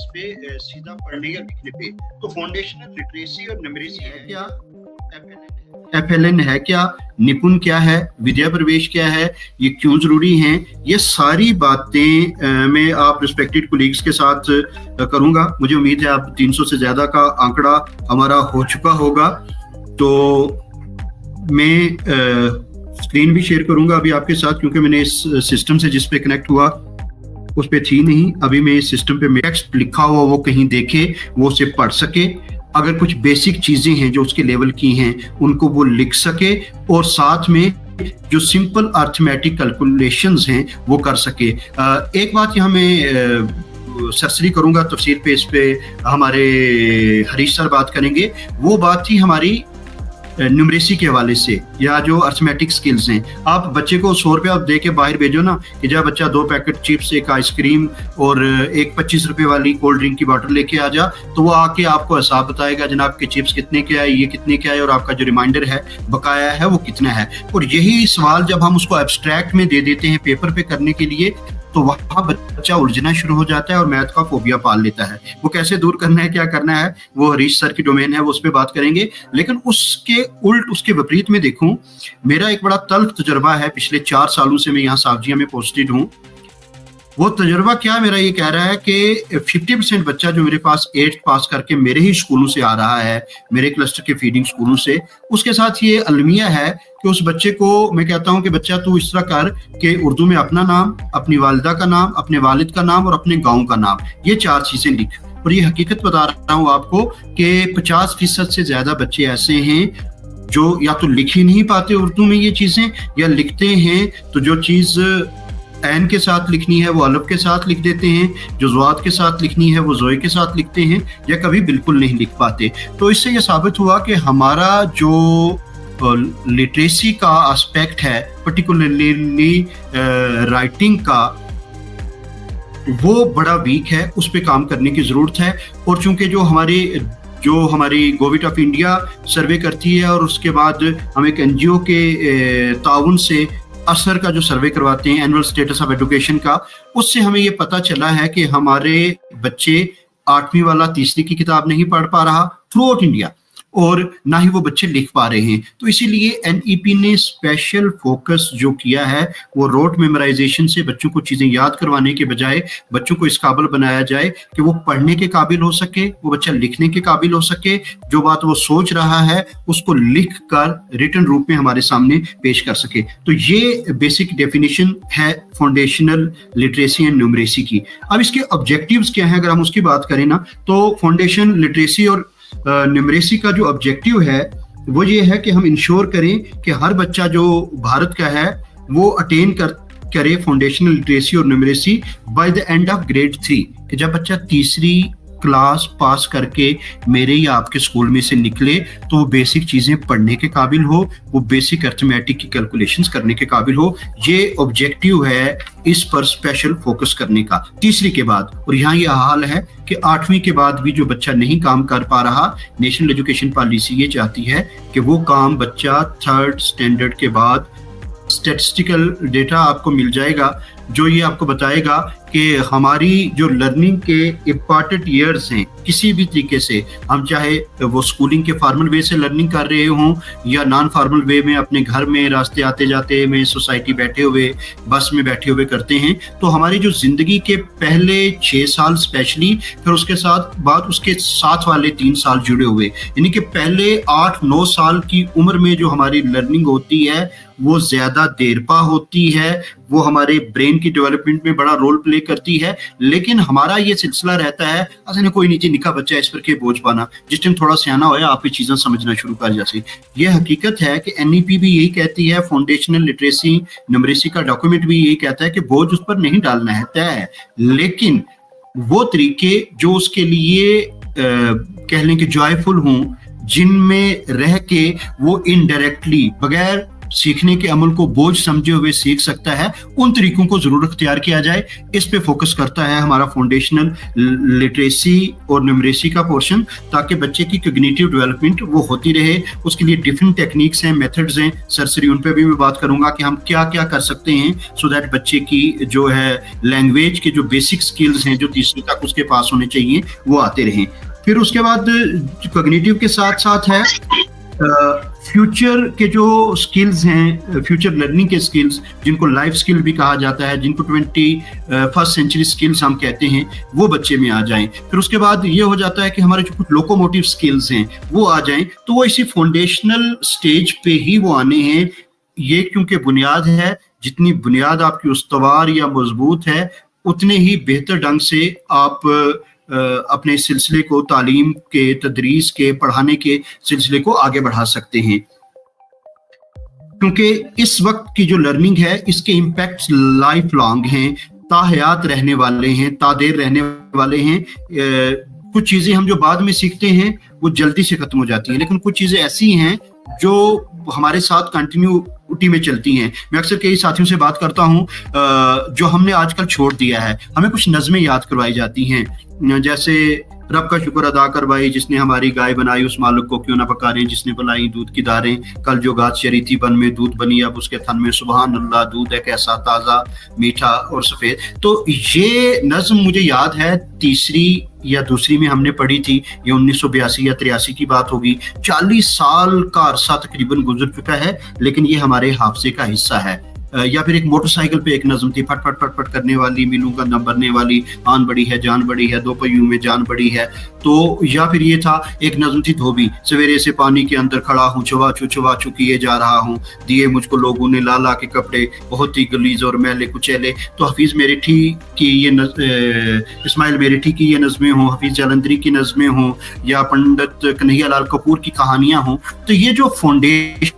पे सीधा पढ़ने या लिखने पे। तो फाउंडेशनल लिटरेसी और न्यूमेरेसी है क्या, एफएलएन है क्या, निपुण क्या है, विद्या प्रवेश क्या है, ये क्यों जरूरी हैं, ये सारी बातें मैं आप रिस्पेक्टेड कोलीग्स के साथ करूंगा। मुझे उम्मीद है आप 300 से ज्यादा का आंकड़ा हमारा हो चुका होगा। तो मैं स्क्रीन भी शेयर करूंगा अभी आपके साथ, क्योंकि मैंने इस सिस्टम से जिस पे कनेक्ट हुआ उस पे थी नहीं। अभी मैं इस सिस्टम पे टेक्स्ट लिखा हुआ वो कहीं देखे, वो उसे पढ़ सके, अगर कुछ बेसिक चीजें हैं जो उसके लेवल की हैं उनको वो लिख सके, और साथ में जो सिंपल अर्थमेटिक कैलकुलेशंस हैं वो कर सके। एक बात यहाँ मैं सरसरी करूंगा, तफसील पे इस पे हमारे हरीश सर बात करेंगे। वो बात थी हमारी न्यूमरेसी के हवाले से, या जो अर्थमेटिक स्किल्स हैं। आप बच्चे को 100 रुपया दे के बाहर भेजो ना, कि जब बच्चा 2 पैकेट चिप्स, एक आइसक्रीम और एक 25 रुपए वाली कोल्ड ड्रिंक की बॉटल लेके आ जा, तो वो आके आपको हिसाब बताएगा, जनाब के चिप्स कितने के आए, ये कितने के आए, और आपका जो रिमाइंडर है बकाया है वो कितना है। और यही सवाल जब हम उसको एब्स्ट्रैक्ट में दे देते हैं पेपर पे करने के लिए, तो वहां बच्चा उलझना शुरू हो जाता है और मैथ का फोबिया पाल लेता है। वो कैसे दूर करना है, क्या करना है, वो हरीश सर की डोमेन है, वो उस पर बात करेंगे। लेकिन उसके उल्ट, उसके विपरीत में देखूं, मेरा एक बड़ा तल्ख तजुर्बा है, पिछले 4 सालों से मैं यहाँ सावजिया में पोस्टेड हूँ। वो तजुर्बा क्या मेरा ये कह रहा है कि 50% बच्चा जो मेरे पास 8th पास करके मेरे ही स्कूलों से आ रहा है, मेरे क्लस्टर के फीडिंग स्कूलों से, उसके साथ ये अलमिया है कि उस बच्चे को मैं कहता हूं कि बच्चा तू इस तरह कर कि उर्दू में अपना नाम, अपनी वालिदा का नाम, अपने वालिद का नाम और अपने गांव का नाम, ये 4 चीजें लिख। और ये हकीकत बता रहा हूं आपको कि 50% से ज्यादा बच्चे ऐसे हैं जो या तो लिख ही नहीं पाते उर्दू में ये चीजें, या लिखते हैं तो जो चीज एन के साथ लिखनी है वो अलफ के साथ लिख देते हैं, जो ज़ुआद के साथ लिखनी है वो ज़ोए के साथ लिखते हैं, या कभी बिल्कुल नहीं लिख पाते। तो इससे ये साबित हुआ कि हमारा जो लिटरेसी का एस्पेक्ट है, पर्टिकुलरली राइटिंग का, वो बड़ा वीक है, उस पर काम करने की ज़रूरत है। और चूंकि जो हमारी गवर्नमेंट ऑफ इंडिया सर्वे करती है, और उसके बाद हम एक NGO के ताउन से असर का जो सर्वे करवाते हैं, एनुअल स्टेटस ऑफ एजुकेशन का, उससे हमें ये पता चला है कि हमारे बच्चे 8वीं वाला तीसरी की किताब नहीं पढ़ पा रहा थ्रू आउट इंडिया, और ना ही वो बच्चे लिख पा रहे हैं। तो इसीलिए NEP ने स्पेशल फोकस जो किया है वो रोट मेमोराइजेशन से बच्चों को चीजें याद करवाने के बजाय बच्चों को इस काबिल बनाया जाए कि वो पढ़ने के काबिल हो सके, वो बच्चा लिखने के काबिल हो सके, जो बात वो सोच रहा है उसको लिख कर रिटन रूप में हमारे सामने पेश कर सके। तो ये बेसिक डेफिनेशन है फाउंडेशनल लिटरेसी एंड न्यूमरेसी की। अब इसके ऑब्जेक्टिव्स क्या हैं, अगर हम उसकी बात करें ना, तो फाउंडेशन लिटरेसी और न्यूमरेसी का जो ऑब्जेक्टिव है वो ये है कि हम इंश्योर करें कि हर बच्चा जो भारत का है वो अटेन करे फाउंडेशनल लिटरेसी और numeracy by the end of grade 3, कि जब बच्चा तीसरी क्लास पास करके मेरे या आपके स्कूल में से निकले तो वो बेसिक चीजें पढ़ने के काबिल हो, वो बेसिक अर्थमेटिक की कैलकुलेशंस करने के काबिल हो। ये ऑब्जेक्टिव है इस पर स्पेशल फोकस करने का तीसरी के बाद। और यहाँ ये हाल है कि 8वीं के बाद भी जो बच्चा नहीं काम कर पा रहा, नेशनल एजुकेशन पॉलिसी ये चाहती है कि वो काम बच्चा 3rd स्टैंडर्ड के बाद, स्टैटिस्टिकल डेटा आपको मिल जाएगा जो ये आपको बताएगा कि हमारी जो लर्निंग के इम्पॉर्टेंट ईयर्स हैं, किसी भी तरीके से हम चाहे वो स्कूलिंग के फॉर्मल वे से लर्निंग कर रहे हों या नॉन फॉर्मल वे में अपने घर में रास्ते आते जाते में, सोसाइटी बैठे हुए, बस में बैठे हुए करते हैं, तो हमारी जो जिंदगी के पहले 6 साल स्पेशली, फिर उसके साथ बाद उसके साथ वाले 3 साल जुड़े हुए, यानी कि पहले 8-9 साल की उम्र में जो हमारी लर्निंग होती है वो ज्यादा देरपा होती है, वो हमारे ब्रेन की डेवलपमेंट में बड़ा रोल प्ले करती है। लेकिन हमारा ये सिलसिला रहता है, असने कोई नीचे निका बच्चा इस पर के बोझ पाना, जिस टाइम थोड़ा सियाना होया आप ये चीजें समझना शुरू कर जैसे। ये हकीकत है कि NEP भी यही कहती है, फाउंडेशनल लिटरेसी न्यूमरेसी का डॉक्यूमेंट भी यही कहता है कि बोझ उस पर नहीं डालना है, तय है। लेकिन वो तरीके जो उसके लिए कह लें कि जॉयफुल हों, जिनमें रह के वो इनडायरेक्टली बगैर सीखने के अमल को बोझ समझे हुए सीख सकता है, उन तरीकों को जरूर अख्तियार किया जाए। इस पे फोकस करता है हमारा फाउंडेशनल लिटरेसी और न्यूमरेसी का पोर्शन, ताकि बच्चे की कॉग्निटिव डेवलपमेंट वो होती रहे। उसके लिए डिफरेंट टेक्निक्स हैं, मेथड्स हैं सरसरी, उन पे भी मैं बात करूंगा कि हम क्या क्या कर सकते हैं सो दैट बच्चे की जो है लैंग्वेज के जो बेसिक स्किल्स हैं जो तीसरी तक उसके पास होने चाहिए वो आते रहें। फिर उसके बाद कॉग्निटिव के साथ साथ है फ्यूचर के जो स्किल्स हैं, फ्यूचर लर्निंग के स्किल्स, जिनको लाइफ स्किल भी कहा जाता है, जिनको 21st सेंचुरी स्किल्स हम कहते हैं, वो बच्चे में आ जाएं। फिर उसके बाद ये हो जाता है कि हमारे जो कुछ लोकोमोटिव स्किल्स हैं वो आ जाएं, तो वो इसी फाउंडेशनल स्टेज पे ही वो आने हैं। ये क्योंकि बुनियाद है, जितनी बुनियाद आपकी उस्तवार या मजबूत है, उतने ही बेहतर ढंग से आप अपने सिलसिले को, तालीम के, तदरीस के, पढ़ाने के सिलसिले को आगे बढ़ा सकते हैं। क्योंकि इस वक्त की जो लर्निंग है इसके इम्पैक्ट्स लाइफ लॉन्ग हैं, ताहयात रहने वाले हैं, तादेर रहने वाले हैं। कुछ चीज़ें हम जो बाद में सीखते हैं वो जल्दी से खत्म हो जाती हैं, लेकिन कुछ चीज़ें ऐसी हैं जो हमारे साथ कंटिन्यूटी में चलती हैं। मैं अक्सर कई साथियों से बात करता हूँ जो हमने आजकल छोड़ दिया है, हमें कुछ नज़में याद करवाई जाती हैं, जैसे रब का शुक्र अदा कर भाई जिसने हमारी गाय बनाई, उस मालिक को क्यों ना पकारें, जिसने बनाई दूध की धारें, कल जो गात शरी थी बन में दूध बनी, अब उसके थन में सुबहान अल्लाह, दूध है कैसा ताज़ा मीठा और सफ़ेद। तो ये नज़्म मुझे याद है तीसरी या दूसरी में हमने पढ़ी थी, ये 1982 या 83 की बात होगी। 40 साल का अरसा तकरीबन गुजर चुका है, लेकिन ये हमारे हाफजे का हिस्सा है। या फिर एक मोटरसाइकिल पे एक नज़म थी, फट फट फट फट करने वाली, मीलों का दम भरने वाली, आन बड़ी है जान बड़ी है, दो पहियों में जान बड़ी है। तो या फिर ये था, एक नज़म थी धोबी, सवेरे से पानी के अंदर खड़ा हूँ, चुवा चू किए जा रहा हूँ, दिए मुझको लोगों ने लाला के कपड़े, बहुत ही गलीज और मैले कुचैले। तो हफीज़ मेरठी की ये इस्माइल मेरठी की ये नज़में हों, हफीज़ जालंधरी की नज़में हों, या पंडित कन्हैया लाल कपूर की कहानियाँ हों, तो ये जो फाउंडेशन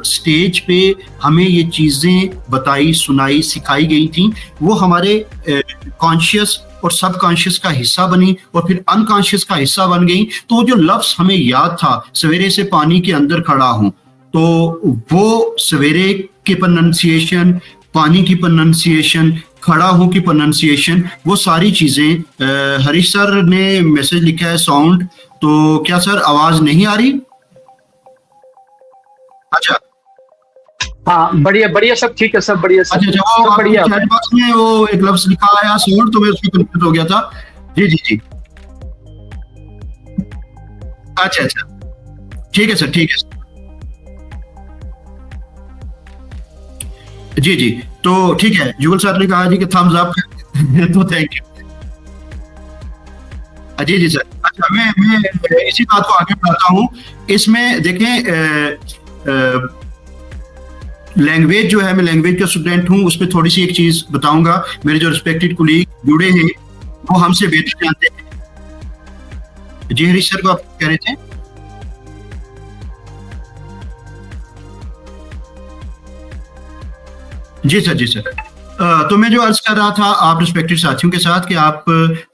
स्टेज पे हमें ये चीजें बताई, सुनाई, सिखाई गई थी, वो हमारे कॉन्शियस और सबकॉन्शियस का हिस्सा बनी और फिर अनकॉन्शियस का हिस्सा बन गई। तो जो लफ्ज हमें याद था, सवेरे से पानी के अंदर खड़ा हूं, तो वो सवेरे की प्रोनाउंसिएशन, पानी की प्रोनाउंसिएशन, खड़ा हूं की प्रोनाउंसिएशन, वो सारी चीजें। हरीश सर ने मैसेज लिखा है साउंड, तो क्या सर आवाज नहीं आ रही? अच्छा, हाँ बढ़िया बढ़िया, सब ठीक है, सब बढ़िया, सब अच्छा, सब बढ़िया। चैट बॉक्स में वो एक लफ्ज लिखा आया साउंड, तो मैं उसमें कंफ्यूज हो गया था। जी जी जी, अच्छा अच्छा, ठीक है सर, ठीक है सर, जी जी, तो ठीक है। जुगल सर ने कहा जी कि थम्स अप तो थैंक यू। जी जी सर। अच्छा, मैं इसी बात को आगे बढ़ाता हूँ। इसमें देखें, लैंग्वेज जो है, मैं लैंग्वेज का स्टूडेंट हूँ, उस पर थोड़ी सी एक चीज बताऊंगा। मेरे जो रिस्पेक्टेड कुलीग जुड़े हैं वो हमसे बेहतर जानते हैं। जी हरीश सर को आप कह रहे थे? जी सर, जी सर। तो मैं जो अर्ज कर रहा था आप रिस्पेक्टेड साथियों के साथ कि आप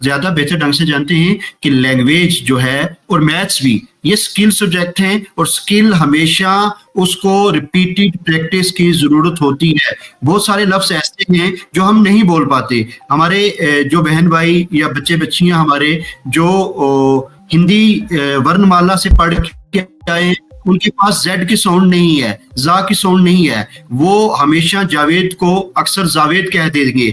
ज्यादा बेहतर ढंग से जानते हैं कि लैंग्वेज जो है और मैथ्स भी, ये स्किल सब्जेक्ट हैं, और स्किल हमेशा उसको रिपीटेड प्रैक्टिस की जरूरत होती है। बहुत सारे लफ्ज ऐसे हैं जो हम नहीं बोल पाते। हमारे जो बहन भाई या बच्चे बच्चियां हमारे जो हिंदी वर्णमाला से पढ़ के आए, उनके पास जेड की साउंड नहीं है, जा की साउंड नहीं है, वो हमेशा जावेद को अक्सर जावेद कह देंगे।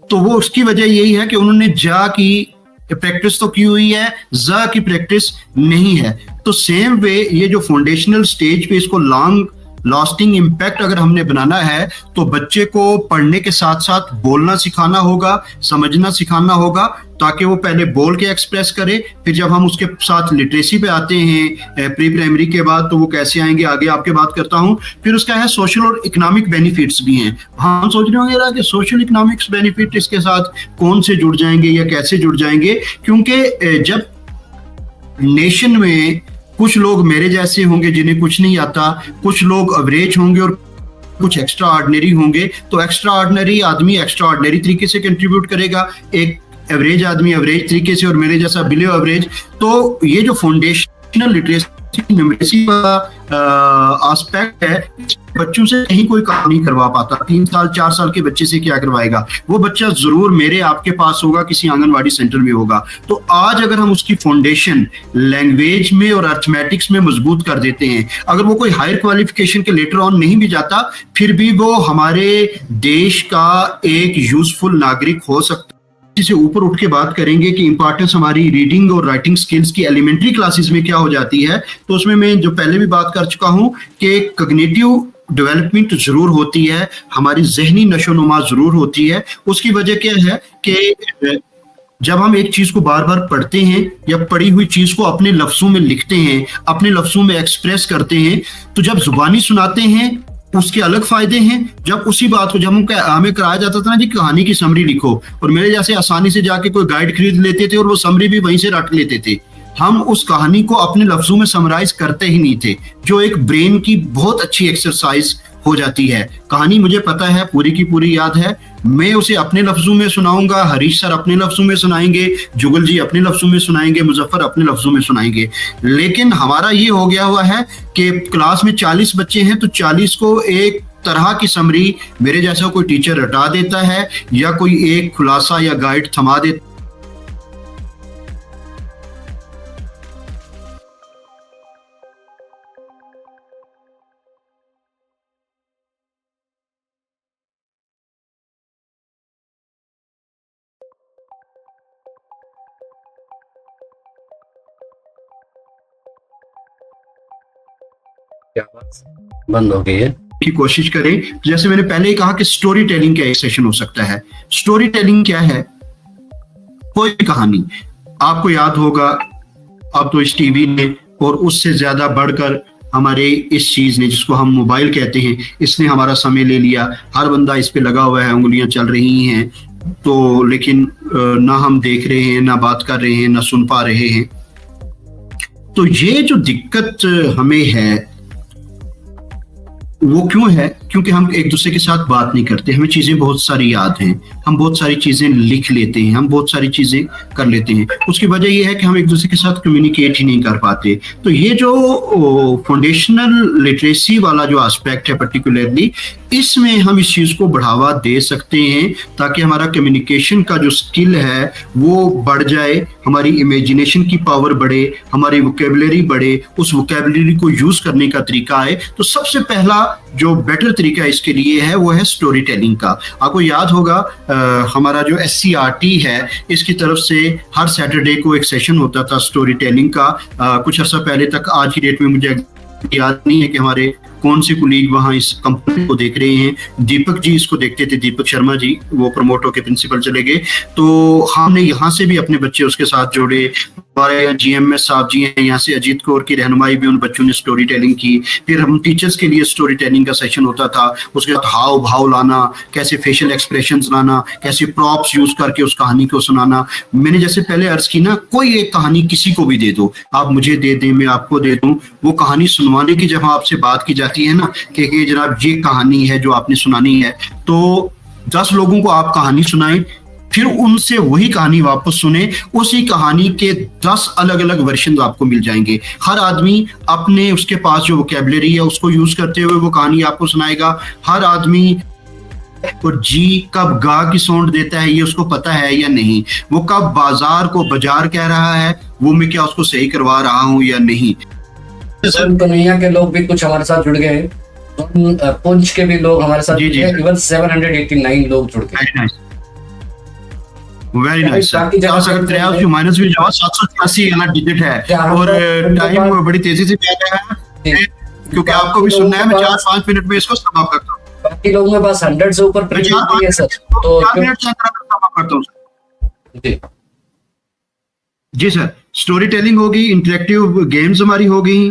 तो वो उसकी वजह यही है कि उन्होंने जा की प्रैक्टिस तो की हुई है, जा की प्रैक्टिस नहीं है। तो सेम वे ये जो फाउंडेशनल स्टेज पे इसको लॉन्ग लास्टिंग इम्पैक्ट अगर हमने बनाना है, तो बच्चे को पढ़ने के साथ साथ बोलना सिखाना होगा, समझना सिखाना होगा, ताकि वो पहले बोल के एक्सप्रेस करे। फिर जब हम उसके साथ लिटरेसी पे आते हैं प्री प्राइमरी के बाद, तो वो कैसे आएंगे आगे आपके बात करता हूँ। फिर उसका है सोशल और इकोनॉमिक बेनिफिट्स भी हैं। हम सोच रहे होंगे कि सोशल इकोनॉमिक्स बेनिफिट इसके साथ कौन से जुड़ जाएंगे या कैसे जुड़ जाएंगे, क्योंकि जब नेशन में कुछ लोग मेरे जैसे होंगे जिन्हें कुछ नहीं आता, कुछ लोग एवरेज होंगे और कुछ एक्स्ट्रा ऑर्डिनरी होंगे, तो एक्स्ट्रा ऑर्डिनरी आदमी एक्स्ट्रा ऑर्डिनरी तरीके से कंट्रीब्यूट करेगा, एक एवरेज आदमी एवरेज तरीके से, और मेरे जैसा बिलो एवरेज। तो ये जो फाउंडेशनल लिटरेसी न्यूमेरेसी का एस्पेक्ट है, बच्चों से कहीं कोई काम नहीं करवा पाता। 3 साल 4 साल के बच्चे से क्या करवाएगा? वो बच्चा जरूर मेरे आपके पास होगा, किसी आंगनवाड़ी सेंटर में होगा। तो आज अगर हम उसकी फाउंडेशन लैंग्वेज में और अर्थमेटिक्स में मजबूत कर देते हैं, अगर वो कोई हायर क्वालिफिकेशन के लेटर ऑन नहीं भी जाता, फिर भी वो हमारे देश का एक यूजफुल नागरिक हो सकता है। से ऊपर उठ के बात करेंगे कि इंपॉर्टेंस हमारी रीडिंग और राइटिंग स्किल्स की एलिमेंट्री क्लासेस में क्या हो जाती है, तो उसमें मैं जो पहले भी बात कर चुका हूं कि कॉग्निटिव डेवलपमेंट जरूर होती है, हमारी जहनी नशोनुमा जरूर होती है। उसकी वजह क्या है कि जब हम एक चीज को बार बार पढ़ते हैं या पढ़ी हुई चीज को अपने लफ्जों में लिखते हैं, अपने लफ्जों में एक्सप्रेस करते हैं, तो जब जुबानी सुनाते हैं उसके अलग फायदे हैं। जब उसी बात को, जब हमें कराया जाता था ना जी कहानी की समरी लिखो, और मेरे जैसे आसानी से जाके कोई गाइड खरीद लेते थे और वो समरी भी वहीं से रट लेते थे। हम उस कहानी को अपने लफ्जों में समराइज करते ही नहीं थे, जो एक ब्रेन की बहुत अच्छी एक्सरसाइज हो जाती है। कहानी मुझे पता है, पूरी की पूरी याद है, मैं उसे अपने लफ्जों में सुनाऊंगा, हरीश सर अपने लफ्जों में सुनाएंगे, जुगल जी अपने लफ्जों में सुनाएंगे, मुजफ्फर अपने लफ्जों में सुनाएंगे। लेकिन हमारा ये हो गया हुआ है कि क्लास में 40 बच्चे हैं तो 40 को एक तरह की समरी मेरे जैसा कोई टीचर रटा देता है या कोई एक खुलासा या गाइड थमा देता क्या बात बंद हो गई है? की कोशिश करें। जैसे मैंने पहले ही कहा कि स्टोरी टेलिंग का एक सेशन हो सकता है। स्टोरी टेलिंग क्या है? कोई कहानी आपको याद होगा, अब तो इस टीवी ने और उससे ज्यादा बढ़कर हमारे इस चीज ने, जिसको हम मोबाइल कहते हैं, इसने हमारा समय ले लिया। हर बंदा इस पे लगा हुआ है, उंगलियां चल रही हैं, तो लेकिन ना हम देख रहे हैं, ना बात कर रहे हैं, ना सुन पा रहे हैं। तो ये जो दिक्कत हमें है वो क्यों है? क्योंकि हम एक दूसरे के साथ बात नहीं करते। हमें चीजें बहुत सारी याद हैं, हम बहुत सारी चीजें लिख लेते हैं, हम बहुत सारी चीजें कर लेते हैं। उसकी वजह यह है कि हम एक दूसरे के साथ कम्युनिकेट ही नहीं कर पाते। तो ये जो फाउंडेशनल लिटरेसी वाला जो एस्पेक्ट है पर्टिकुलरली, इसमें हम इस चीज को बढ़ावा दे सकते हैं ताकि हमारा कम्युनिकेशन का जो स्किल है वो बढ़ जाए, हमारी इमेजिनेशन की पावर बढ़े, हमारी वोकेबलरी बढ़े, उस वोकेबलरी को यूज करने का तरीका आए। तो सबसे पहला जो बेटर तरीका इसके लिए है वो है स्टोरी टेलिंग का। आपको याद होगा हमारा जो SCRT है, इसकी तरफ से हर सैटरडे को एक सेशन होता था स्टोरी टेलिंग का। कुछ अर्सा पहले तक, आज की डेट में मुझे याद नहीं है कि हमारे कौन से कुलीग वहां इस कंपनी को देख रहे हैं। दीपक जी इसको देखते थे, दीपक शर्मा जी, वो प्रमोट होकर प्रिंसिपल चले गए। तो हमने यहाँ से भी अपने बच्चे उसके साथ जोड़े। हमारे यहाँ GMS साहब जी हैं, यहाँ से अजीत कौर की रहनुमाई भी उन बच्चों ने स्टोरी टेलिंग की। फिर हम टीचर्स के लिए स्टोरी टेलिंग का सेशन होता था, उसके साथ हाव भाव लाना, कैसे फेशियल एक्सप्रेशंस लाना, कैसे प्रॉप्स यूज करके उस कहानी को सुनाना। मैंने जैसे पहले अर्ज की ना, कोई एक कहानी किसी को भी दे दो, आप मुझे दे दें, मैं आपको दे दूं, वो कहानी सुनवाने की जब आपसे बात की जाती है ना कि जनाब ये कहानी है जो आपने सुनानी है, तो 10 लोगों को आप कहानी सुनाएं, फिर उनसे वही कहानी वापस सुने, उसी कहानी के 10 अलग अलग वर्जन आपको मिल जाएंगे। हर आदमी अपने, उसके पास जो वोकैबुलरी है उसको यूज करते हुए वो कहानी आपको सुनाएगा। हर आदमी और जी कब गा की साउंड देता है ये उसको पता है या नहीं, वो कब बाजार को बाजार कह रहा है, वो मैं क्या उसको सही करवा रहा हूं या नहीं। सर कन्हैया के लोग भी कुछ हमारे साथ जुड़ गए हैं, पुंछ के भी लोग हमारे साथ, इवन 789 लोग जुड़ गए। Very nice. माइनस भी जवाब 786 वाला डिजिट है और टाइम बड़ी तेजी से जा रहा है क्योंकि आपको भी सुनना है। मैं 4-5 मिनट में इसको समाप्त करता हूँ। बाकी लोगों के पास 100 से ऊपर प्रीवियस है सर, तो 4 मिनट से समाप्त करता हूँ जी सर। स्टोरी टेलिंग होगी, इंटरेक्टिव गेम्स हमारी हो गई,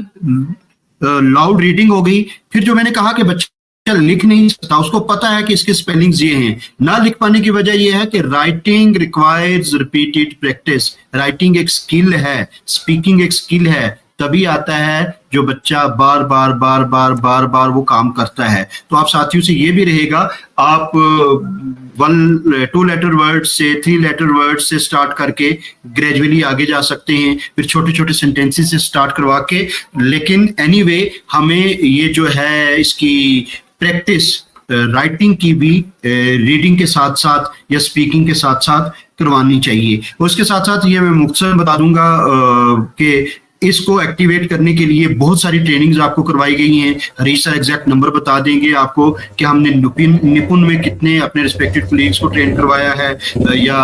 लाउड रीडिंग हो गई। फिर जो मैंने कहा कि बच्चा लिख नहीं सकता, उसको पता है कि इसके स्पेलिंग्स ये हैं, ना लिख पाने की वजह यह है कि writing requires repeated practice. Writing एक स्किल है, स्पीकिंग एक स्किल है, तभी आता है जो बच्चा बार बार बार बार बार बार वो काम करता है। तो आप साथियों से ये भी रहेगा, आप 2 लेटर वर्ड से 3 लेटर वर्ड से स्टार्ट करके ग्रेजुअली आगे जा सकते हैं, फिर छोटे छोटे सेंटेंसेस से स्टार्ट करवा के। लेकिन एनीवे हमें ये जो है इसकी प्रैक्टिस राइटिंग की भी रीडिंग के साथ साथ या स्पीकिंग के साथ साथ करवानी चाहिए। उसके साथ साथ ये मैं मुख्तसर बता दूंगा कि इसको एक्टिवेट करने के लिए बहुत सारी ट्रेनिंग्स आपको करवाई गई हैं। हरीश सर एग्जैक्ट नंबर बता देंगे आपको कि हमने निपुण में कितने अपने रिस्पेक्टेड कुलीग्स को ट्रेन करवाया है, या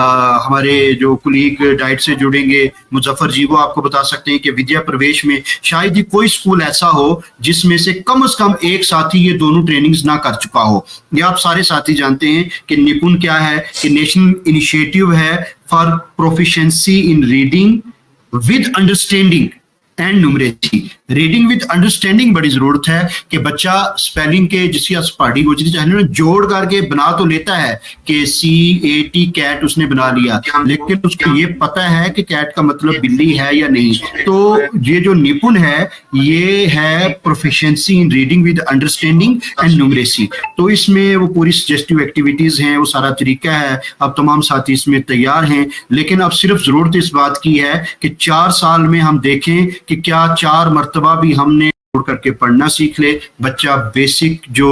हमारे जो कुलीग डाइट से जुड़ेंगे मुजफ्फर जी, वो आपको बता सकते हैं कि विद्या प्रवेश में शायद ही कोई स्कूल ऐसा हो जिसमें से कम एक साथी ये दोनों ट्रेनिंग्स ना कर चुका हो। ये आप सारे साथी जानते हैं कि निपुण क्या है, कि नेशनल इनिशिएटिव है for proficiency in reading with understanding and numeracy. Reading with understanding बड़ी जरूरत है कि बच्चा स्पेलिंग के जिसकी पहाड़ी गुजरी चाहे जोड़ करके बना तो लेता है कि CAT कैट उसने बना लिया, लेकिन उसको ये पता है कि कैट का मतलब बिल्ली है या नहीं। तो ये जो निपुण है ये है proficiency in reading with understanding and numeracy. तो इसमें वो पूरी सजेस्टिव एक्टिविटीज हैं, वो सारा तरीका है, अब तमाम साथी इसमें तैयार हैं। लेकिन अब सिर्फ जरूरत इस बात की है कि 4 साल में हम देखें कि क्या 4 मरतबा भी हमने जोड़ करके पढ़ना सीख ले बच्चा, बेसिक जो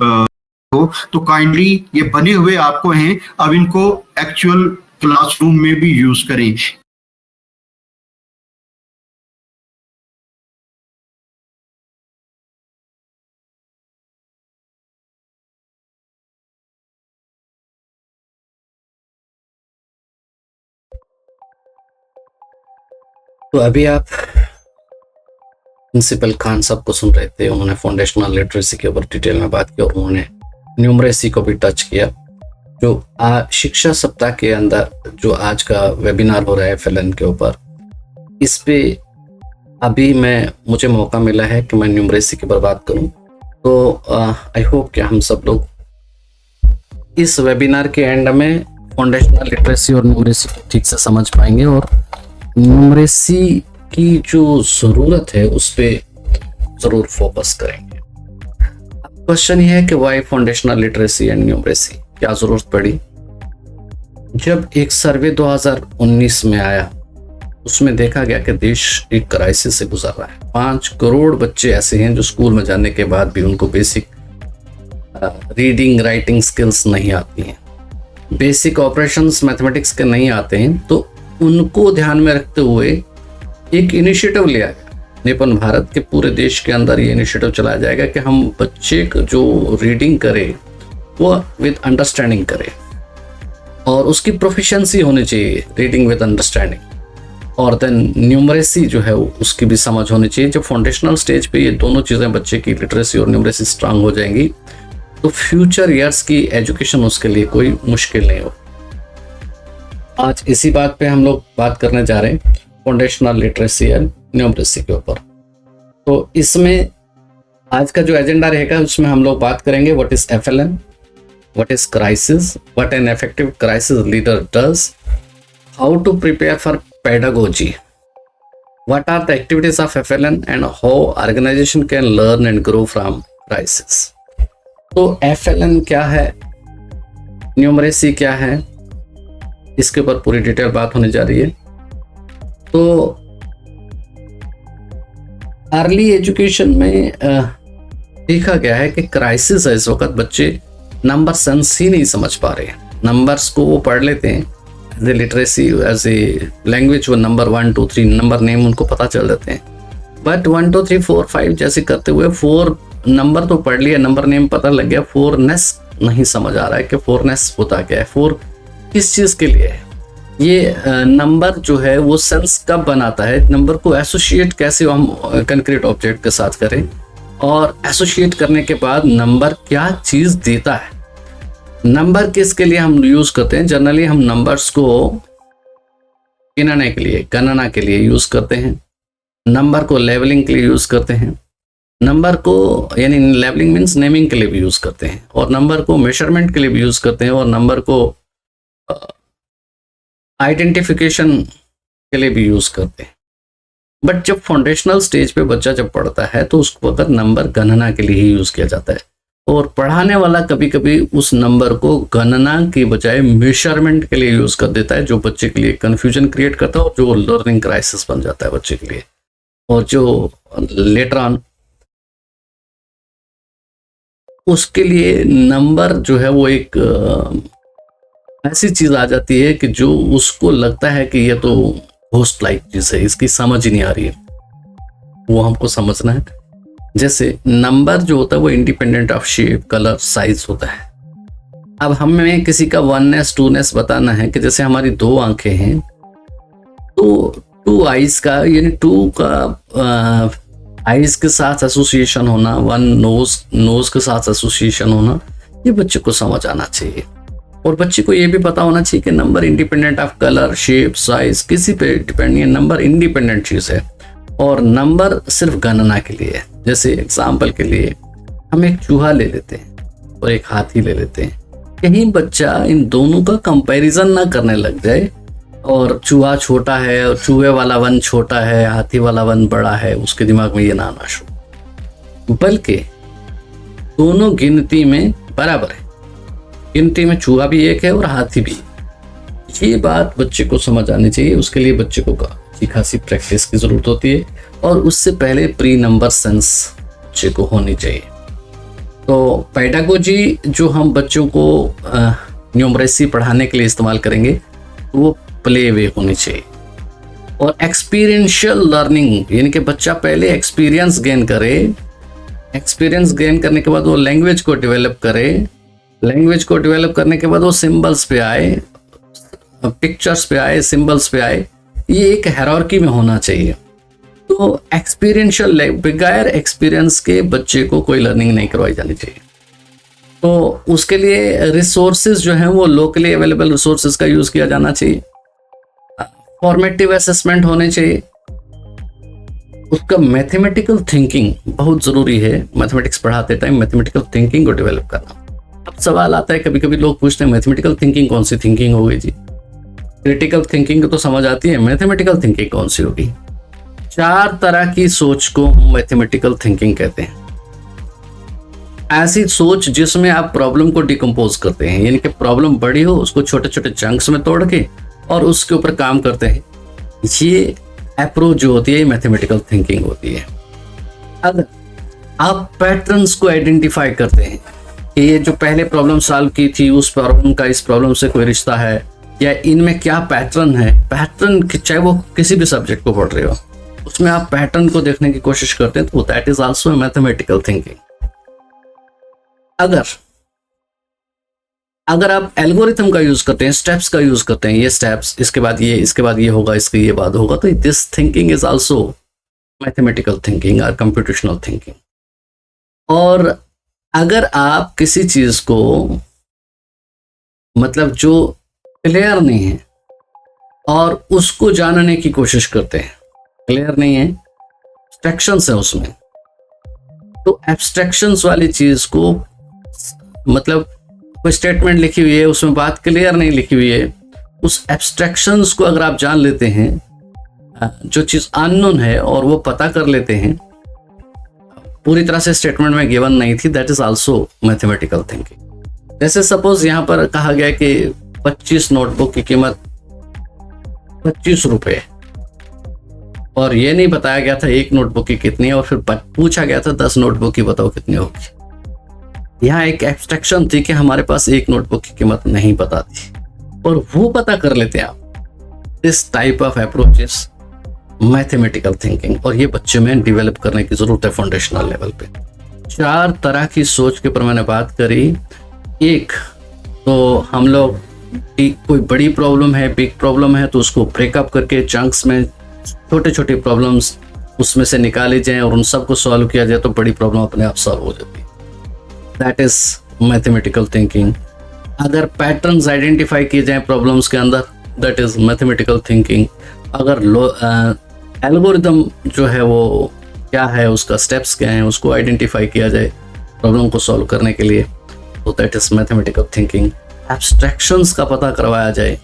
हो। तो काइंडली ये बने हुए आपको हैं, अब इनको एक्चुअल क्लासरूम में भी यूज करें। तो अभी आप प्रिंसिपल खान साहब को सुन रहे थे, उन्होंने फाउंडेशनल लिटरेसी के ऊपर डिटेल में बात की और उन्होंने न्यूमरेसी को भी टच किया। जो शिक्षा सप्ताह के अंदर जो आज का वेबिनार हो रहा है FLN के ऊपर, इस पे अभी मुझे मौका मिला है कि मैं न्यूमरेसी के ऊपर बात करूं। तो आई होप कि हम सब लोग इस वेबिनार के एंड में फाउंडेशनल लिटरेसी और न्यूमरेसी को ठीक से समझ पाएंगे और न्यूमरेसी की जो ज़रूरत है उस पर ज़रूर फोकस करेंगे। क्वेश्चन ये है कि why foundational literacy and numeracy, क्या ज़रूरत पड़ी? जब एक सर्वे 2019 में आया उसमें देखा गया कि देश एक क्राइसिस से गुजर रहा है। 5 करोड़ बच्चे ऐसे हैं जो स्कूल में जाने के बाद भी उनको बेसिक रीडिंग राइटिंग स्किल्स नहीं आती हैं, बेसिक ऑपरेशंस मैथमेटिक्स के नहीं आते हैं। तो उनको ध्यान में रखते हुए एक इनिशिएटिव लिया गया निपुण भारत के पूरे देश के अंदर। ये इनिशिएटिव चलाया जाएगा कि हम बच्चे जो रीडिंग करे वो विद अंडरस्टैंडिंग करे और उसकी प्रोफिशिएंसी होनी चाहिए रीडिंग विद अंडरस्टैंडिंग, और देन न्यूमरेसी जो है उसकी भी समझ होनी चाहिए। जब फाउंडेशनल स्टेज पे ये दोनों चीज़ें बच्चे की लिटरेसी और न्यूमरेसी स्ट्रांग हो जाएंगी तो फ्यूचर ईयर्स की एजुकेशन उसके लिए कोई मुश्किल नहीं हो। आज इसी बात पे हम लोग बात करने जा रहे हैं, फाउंडेशनल लिटरेसी एंड न्यूमरेसी के ऊपर। तो इसमें आज का जो एजेंडा रहेगा उसमें हम लोग बात करेंगे what is FLN, what is crisis, what an effective crisis leader does, how to prepare for pedagogy, what are the activities of FLN and how organisation can learn and grow from crisis. तो FLN क्या है, numeracy क्या है, इसके ऊपर पूरी detail बात होने जा रही है। तो अर्ली एजुकेशन में देखा गया है कि क्राइसिस है इस वक्त, बच्चे नंबर सेंस ही नहीं समझ पा रहे हैं। नंबर्स को वो पढ़ लेते हैं as a literacy, as a language, वो नंबर 1 2 3 नंबर नेम उनको पता चल जाते हैं, बट 1 2 3 4 5 जैसे करते हुए 4 नंबर तो पढ़ लिया, नंबर नेम पता लग गया, 4नेस नहीं समझ आ रहा है कि 4नेस होता क्या है, 4 किस चीज़ के लिए है। ये नंबर जो है वो सेंस कब बनाता है, नंबर को एसोसिएट कैसे हम कंक्रीट ऑब्जेक्ट के साथ करें, और एसोसिएट करने के बाद नंबर क्या चीज़ देता है। नंबर किसके लिए हम यूज़ करते हैं, जनरली हम नंबर्स को गिनने के लिए, गणना के लिए यूज़ करते हैं, नंबर को लेवलिंग के लिए यूज़ करते हैं, नंबर को यानी लेवलिंग मीन्स नेमिंग के लिए भी यूज़ करते हैं, और नंबर को मेजरमेंट के लिए भी यूज़ करते हैं, और नंबर को आइडेंटिफिकेशन के लिए भी यूज़ करते हैं। बट जब फाउंडेशनल स्टेज पे बच्चा जब पढ़ता है तो उसको अगर नंबर गणना के लिए ही यूज किया जाता है, और पढ़ाने वाला कभी कभी उस नंबर को गणना की बजाय मेजरमेंट के लिए यूज कर देता है, जो बच्चे के लिए कंफ्यूजन क्रिएट करता है और जो लर्निंग क्राइसिस बन जाता है बच्चे के लिए, और जो लेटर ऑन उसके लिए नंबर जो है वो एक ऐसी चीज आ जाती है कि जो उसको लगता है कि ये तो होस्ट लाइक चीज है, इसकी समझ ही नहीं आ रही है, वो हमको समझना है। जैसे नंबर जो होता है वो independent of shape, colour, size होता है। अब हमें किसी का वननेस टूनेस बताना है कि जैसे हमारी 2 आंखें हैं तो 2 आईज का, यानी 2 का आईज के साथ एसोसिएशन होना, 1 नोज के साथ एसोसिएशन होना, ये बच्चे को समझ आना चाहिए। और बच्चे को ये भी पता होना चाहिए कि number independent of colour, shape, size किसी पे डिपेंड नहीं है, नंबर इंडिपेंडेंट चीज है और नंबर सिर्फ गणना के लिए है। जैसे एग्जाम्पल के लिए हम एक चूहा ले लेते हैं और एक हाथी ले लेते हैं, कहीं बच्चा इन दोनों का कंपैरिजन ना करने लग जाए और चूहा छोटा है और चूहे वाला वन छोटा है, हाथी वाला वन बड़ा है, उसके दिमाग में ये ना आना शुरू, बल्कि दोनों गिनती में बराबर है, गिनती में चूहा भी एक है और हाथी भी। ये बात बच्चे को समझ आनी चाहिए। उसके लिए बच्चे को अच्छी खासी प्रैक्टिस की जरूरत होती है और उससे पहले प्री नंबर सेंस बच्चे को होनी चाहिए। तो पेडागोजी जो हम बच्चों को न्यूमरेसी पढ़ाने के लिए इस्तेमाल करेंगे तो वो प्ले वे होनी चाहिए और एक्सपीरियंशियल लर्निंग, यानी कि बच्चा पहले एक्सपीरियंस गेन करे, एक्सपीरियंस गेन करने के बाद वो लैंग्वेज को डेवलप करे, लैंग्वेज को डेवलप करने के बाद वो सिंबल्स पे आए, पिक्चर्स पे आए, सिंबल्स पे आए। ये एक हायरार्की में होना चाहिए। तो एक्सपीरियंशियल, बगैर एक्सपीरियंस के बच्चे को कोई लर्निंग नहीं करवाई जानी चाहिए। तो उसके लिए रिसोर्सेज जो हैं वो लोकली अवेलेबल रिसोर्सेज का यूज किया जाना चाहिए, फॉर्मेटिव असेसमेंट होने चाहिए, उसका मैथमेटिकल थिंकिंग बहुत जरूरी है। मैथमेटिक्स पढ़ाते टाइम मैथमेटिकल थिंकिंग को डेवलप करना। अब सवाल आता है, कभी कभी लोग पूछते हैं मैथमेटिकल थिंकिंग कौन सी थिंकिंग हो गई जी, क्रिटिकल थिंकिंग तो समझ आती है, मैथमेटिकल थिंकिंग कौन सी होगी। 4 तरह की सोच को मैथमेटिकल थिंकिंग कहते हैं। ऐसी सोच जिसमें आप प्रॉब्लम को डिकम्पोज करते हैं, यानी कि प्रॉब्लम बड़ी हो उसको छोटे छोटे चंक्स में तोड़ के और उसके ऊपर काम करते हैं। ये अप्रोच जो होती है मैथमेटिकल थिंकिंग होती है। अगर आप पैटर्न्स को आइडेंटिफाई करते हैं कि ये जो पहले प्रॉब्लम सॉल्व की थी उस प्रॉब्लम का इस प्रॉब्लम से कोई रिश्ता है या इनमें क्या पैटर्न है, पैटर्न चाहे वो किसी भी सब्जेक्ट को पढ़ रहे हो उसमें आप पैटर्न को देखने की कोशिश करते हैं, तो that is also mathematical thinking. अगर आप एल्गोरिथम का यूज करते हैं, स्टेप्स का यूज करते हैं, ये स्टेप्स इसके बाद ये, इसके बाद ये होगा, इसके ये बाद होगा, तो this thinking is also mathematical thinking और कंप्यूटेशनल थिंकिंग। और अगर आप किसी चीज को मतलब जो क्लियर नहीं है और उसको जानने की कोशिश करते हैं, क्लियर नहीं है, एब्स्ट्रैक्शंस है उसमें, तो एब्स्ट्रैक्शंस वाली चीज को मतलब कोई स्टेटमेंट लिखी हुई है उसमें बात क्लियर नहीं लिखी हुई है, उस एब्स्ट्रैक्शंस को अगर आप जान लेते हैं, जो चीज अननोन है और वो पता कर लेते हैं, पूरी तरह से स्टेटमेंट में गिवन नहीं थी, that is also mathematical thinking. जैसे सपोज यहां पर कहा गया कि 25 नोटबुक की कीमत 25 रुपए और ये नहीं बताया गया था एक नोटबुक की कितनी है, और फिर पूछा गया था 10 नोटबुक की बताओ कितनी होगी। यहाँ एक एब्स्ट्रैक्शन थी कि हमारे पास एक नोटबुक की कीमत नहीं पता थी और वो पता कर लेते हैं आप। This type of approaches mathematical thinking, और ये बच्चे में डेवलप करने की जरूरत है फाउंडेशनल लेवल पे। 4 तरह की सोच के ऊपर मैंने बात करी। एक तो हम लोग कोई बड़ी प्रॉब्लम है, बिग प्रॉब्लम है, तो उसको ब्रेकअप करके चंक्स में छोटे छोटे प्रॉब्लम्स उसमें से निकाले जाएं और उन सबको सॉल्व किया जाए तो बड़ी प्रॉब्लम अपने आप सॉल्व हो जाती है। That is mathematical thinking. अगर पैटर्न्स आइडेंटिफाई किए जाएं प्रॉब्लम्स के अंदर, दैट इज मैथमेटिकल थिंकिंग। अगर एल्गोरिथम जो है वो क्या है, उसका स्टेप्स क्या हैं, उसको आइडेंटिफाई किया जाए प्रॉब्लम को सॉल्व करने के लिए, तो that is mathematical thinking. Abstractions का पता करवाया जाए,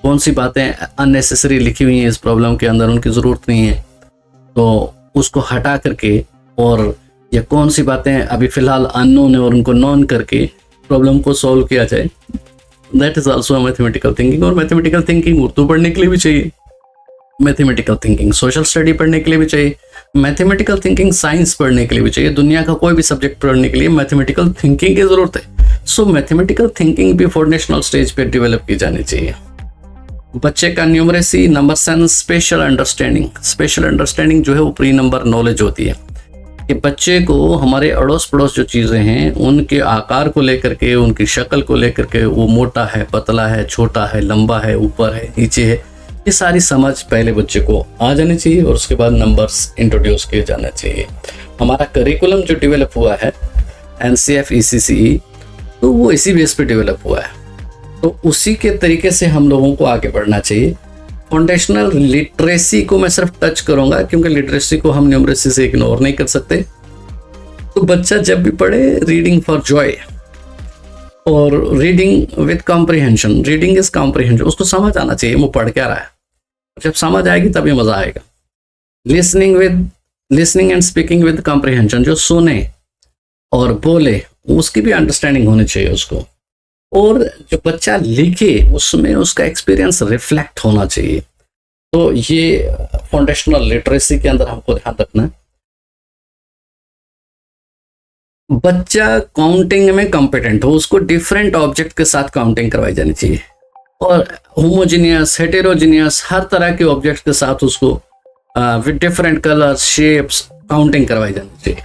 कौन सी बातें अननेसेसरी लिखी हुई हैं इस प्रॉब्लम के अंदर, उनकी ज़रूरत नहीं है, तो उसको हटा करके और ये कौन सी बातें अभी फिलहाल अननोन है और उनको नॉन करके प्रॉब्लम को सॉल्व किया जाए, that is also mathematical thinking. और मैथमेटिकल थिंकिंग उर्दू पढ़ने के लिए भी चाहिए, मैथमेटिकल थिंकिंग सोशल स्टडी पढ़ने के लिए भी चाहिए, मैथमेटिकल थिंकिंग साइंस पढ़ने के लिए भी चाहिए, दुनिया का कोई भी सब्जेक्ट पढ़ने के लिए मैथमेटिकल थिंकिंग की जरूरत है। सो मैथमेटिकल थिंकिंग भी फाउंडेशनल स्टेज पे डेवलप की जानी चाहिए। बच्चे का numeracy, number sense, special understanding जो है वो प्री नंबर नॉलेज होती है कि बच्चे को हमारे अड़ोस पड़ोस जो चीज़ें हैं उनके आकार को लेकर के, उनकी शक्ल को लेकर के, वो मोटा है, पतला है, छोटा है, लंबा है, ऊपर है, नीचे है, ये सारी समझ पहले बच्चे को आ जानी चाहिए और उसके बाद नंबर्स इंट्रोड्यूस किए जाने चाहिए। हमारा करिकुलम जो डेवलप हुआ है NCF ECCE, तो वो इसी बेस पे डेवलप हुआ है, तो उसी के तरीके से हम लोगों को आगे बढ़ना चाहिए। फाउंडेशनल लिटरेसी को मैं सिर्फ टच करूंगा क्योंकि लिटरेसी को हम न्यूमरेसी से इग्नोर नहीं कर सकते। तो बच्चा जब भी पढ़े, रीडिंग फॉर जॉय और reading with comprehension, reading is comprehension, उसको समझ आना चाहिए वो पढ़ क्या रहा है। जब समझ आएगी तभी मजा आएगा। Listening and speaking with comprehension, जो सुने और बोले उसकी भी अंडरस्टैंडिंग होनी चाहिए उसको। और जो बच्चा लिखे उसमें उसका एक्सपीरियंस रिफ्लेक्ट होना चाहिए। तो ये फाउंडेशनल लिटरेसी के अंदर हमको ध्यान रखना है। बच्चा काउंटिंग में कॉम्पिटेंट हो, उसको डिफरेंट ऑब्जेक्ट के साथ काउंटिंग करवाई जानी चाहिए और होमोजीनियस, हेटेरोजीनियस, हर तरह के ऑब्जेक्ट के साथ उसको with different colours, shapes counting करवाई जानी चाहिए,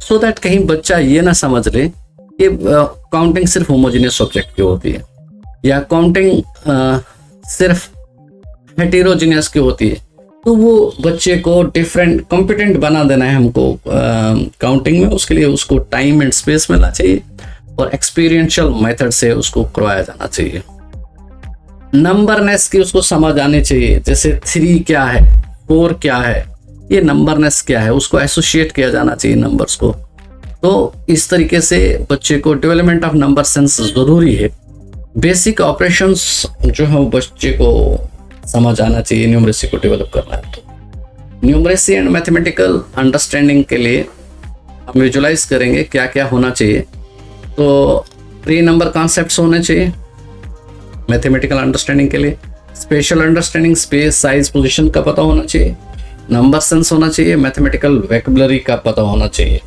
सो दैट कहीं बच्चा ये ना समझ ले कि काउंटिंग सिर्फ होमोजीनियस ऑब्जेक्ट की होती है या काउंटिंग सिर्फ हेटेरोजीनियस की होती है। तो वो बच्चे को डिफरेंट कॉम्पिटेंट बना देना है हमको काउंटिंग में। उसके लिए उसको टाइम एंड स्पेस मिलना चाहिए और एक्सपीरियंशियल मेथड से उसको करवाया जाना चाहिए। नंबरनेस की उसको समझ आनी चाहिए, जैसे 3 क्या है, 4 क्या है, ये नंबरनेस क्या है, उसको एसोसिएट किया जाना चाहिए नंबर्स को। तो इस तरीके से बच्चे को डेवलपमेंट ऑफ नंबर सेंस जरूरी है। बेसिक ऑपरेशंस जो है वो बच्चे को समझ आना चाहिए, न्यूमरेसी को डेवलप करना है। तो न्यूमरेसी एंड मैथमेटिकल अंडरस्टैंडिंग के लिए हम विजुलाइज करेंगे क्या क्या होना चाहिए। तो प्री नंबर कॉन्सेप्ट्स होने चाहिए मैथमेटिकल अंडरस्टैंडिंग के लिए। Special understanding, space, size, position का पता होना चाहिए। नंबर सेंस होना चाहिए। मैथमेटिकल वोकैबुलरी का पता होना चाहिए।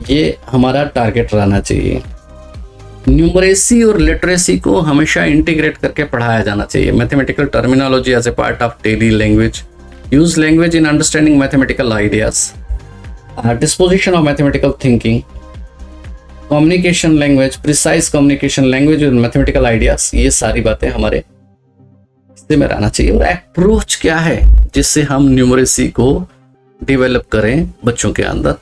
ये हमारा टारगेट रहना चाहिए। न्यूमरेसी और लिटरेसी को हमेशा इंटीग्रेट करके पढ़ाया जाना चाहिए। Mathematical terminology as a part of daily language, use language in understanding mathematical ideas, disposition of mathematical thinking, communication language, precise communication language with mathematical ideas, ये सारी बातें हमारे हिस्से में रहना चाहिए। और अप्रोच क्या है जिससे हम न्यूमरेसी को डेवलप करें बच्चों के अंदर,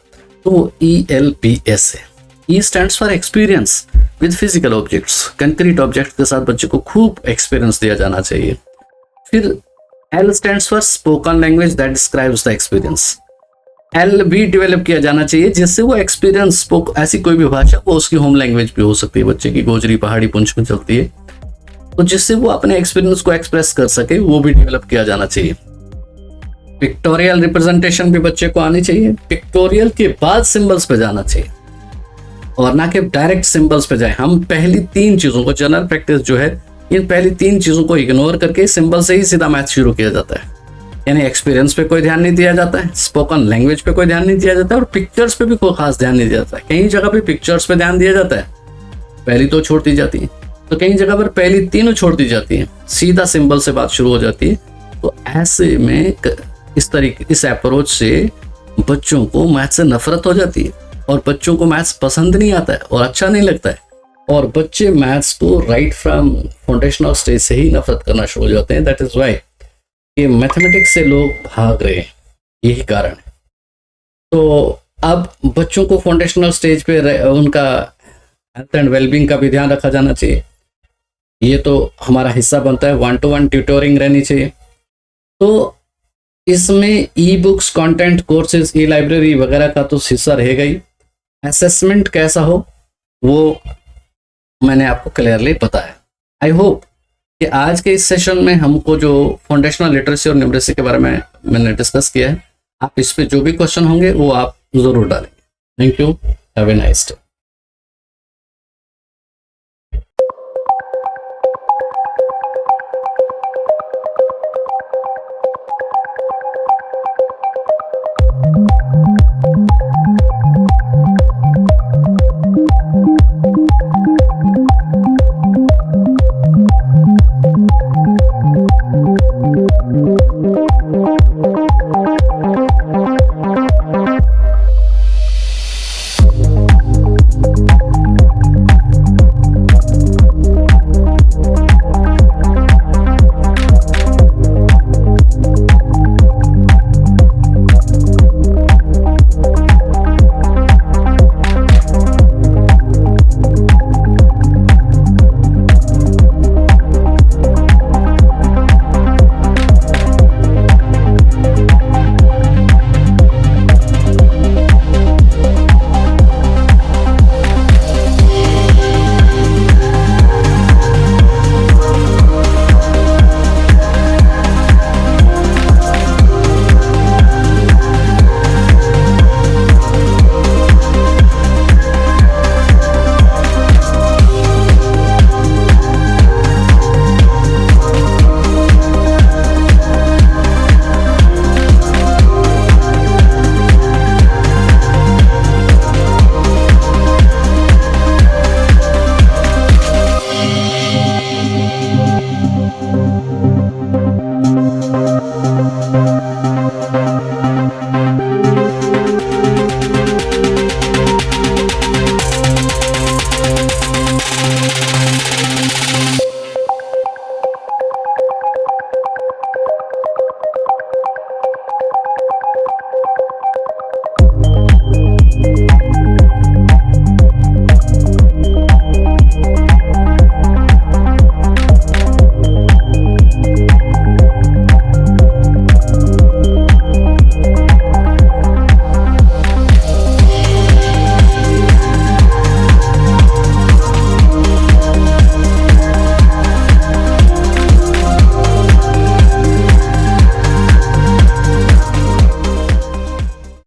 तो ELPS है। E stands for experience with physical objects, concrete object के साथ बच्चे को खूब एक्सपीरियंस दिया जाना चाहिए। फिर L stands for spoken language that describes the experience. L भी डेवलप किया जाना चाहिए जिससे वो एक्सपीरियंस, ऐसी कोई भी भाषा वो उसकी होम लैंग्वेज भी हो सकती है, बच्चे की गोजरी पहाड़ी पुंछ में चलती है, तो जिससे वो अपने एक्सपीरियंस को एक्सप्रेस कर सके, वो भी डेवलप किया जाना चाहिए। पिक्टोरियल रिप्रेजेंटेशन भी बच्चे को आनी चाहिए। पिक्टोरियल के बाद सिंबल्स पे जाना चाहिए और ना कि डायरेक्ट सिंबल्स पे जाए। हम पहली 3 चीजों को, जनरल प्रैक्टिस जो है, इन पहली 3 चीजों को इग्नोर करके सिंबल से ही सीधा मैथ शुरू किया जाता है। यानी एक्सपीरियंस पे कोई ध्यान नहीं दिया जाता है, स्पोकन लैंग्वेज पे कोई ध्यान नहीं दिया जाता है और पिक्चर्स पे भी कोई खास ध्यान नहीं दिया जाता है। कई जगह पे पिक्चर्स पे ध्यान दिया जाता है, पहली 2 छोड़ दी जाती है, तो कई जगह पर पहली 3 छोड़ दी जाती है, सीधा सिंबल से बात शुरू हो जाती है। तो ऐसे में इस अप्रोच से बच्चों को मैथ से नफरत हो जाती है और बच्चों को मैथ्स पसंद नहीं आता है और अच्छा नहीं लगता है, और बच्चे मैथ्स को राइट फ्रॉम फाउंडेशनल स्टेज से ही नफरत करना शुरू हो जाते हैं। दैट इज वाई ये मैथमेटिक्स से लोग भाग रहे हैं, यही कारण है। तो अब बच्चों को फाउंडेशनल स्टेज पे उनका हेल्थ एंड वेलबींग का भी ध्यान रखा जाना चाहिए। ये तो हमारा हिस्सा बनता है। 1-to-1 ट्यूटोरिंग रहनी चाहिए। तो इसमें ई बुक्स, कंटेंट, कोर्सेज, ई लाइब्रेरी वगैरह का तो हिस्सा रहेगा ही। असेसमेंट कैसा हो वो मैंने आपको क्लियरली बताया। आई होप कि आज के इस सेशन में हमको जो फाउंडेशनल लिटरेसी और न्यूमरेसी के बारे में मैंने डिस्कस किया है आप इस पे जो भी क्वेश्चन होंगे वो आप जरूर डालेंगे। Thank you, have a nice day.